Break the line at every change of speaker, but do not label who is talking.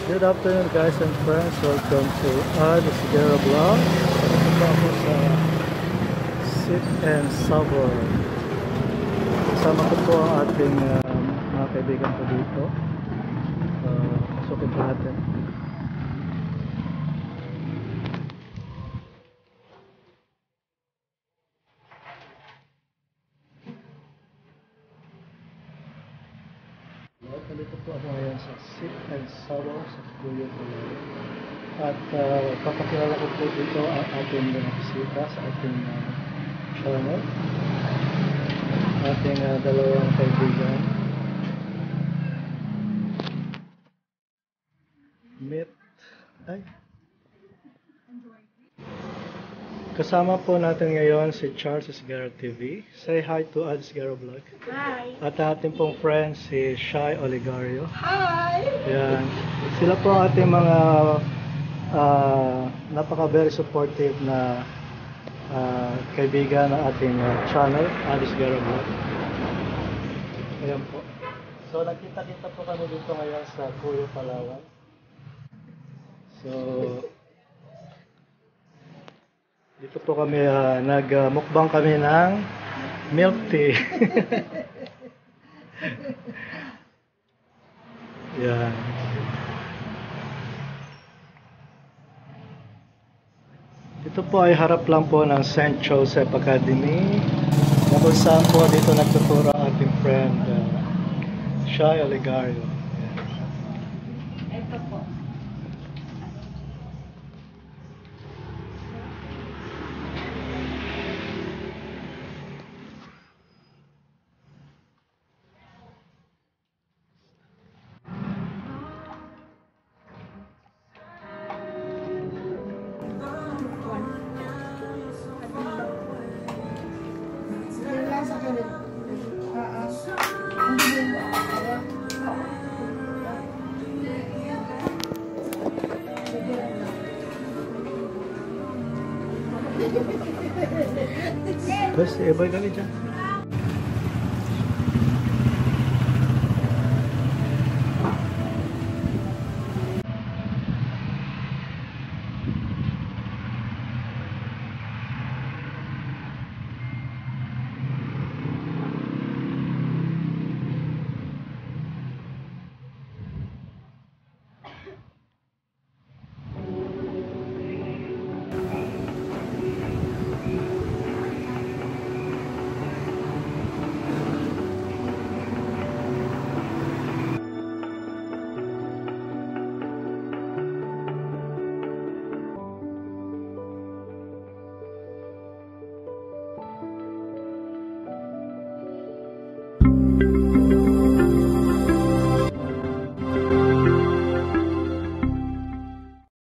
Good afternoon guys and friends. Welcome to the Sigara Vlog. Ito po ako sa Sit and Savor. Kasama ko po ang ating mga kaibigan ko dito. Pasukin po natin. Nandito po ako ngayon sa Sit and Savor sa Kuya Tuloy. At papakilala ko po dito ang ating mga bisita sa ating channel. Ating dalawang kaibigan. Kasama po natin ngayon si Charles Sigara TV. Say hi to Ad Sigara Vlog.
Hi!
At ating pong friend si Shai Oligario.
Hi!
Yan. Sila po ang ating mga napaka-very supportive na kaibigan ng ating channel, Ad Sigara Vlog. Ayan po. So, nagkita-kita po kami dito ngayon sa Cuyo, Palawan. So, dito po kami, nagmukbang kami ng milk tea. Yan. Dito po ay harap lang po ng St. Joseph Academy. Na kung saan po dito nagtuturo ang ating friend, Shai Oligario.
Ito po.
Basta, ibay kami dyan.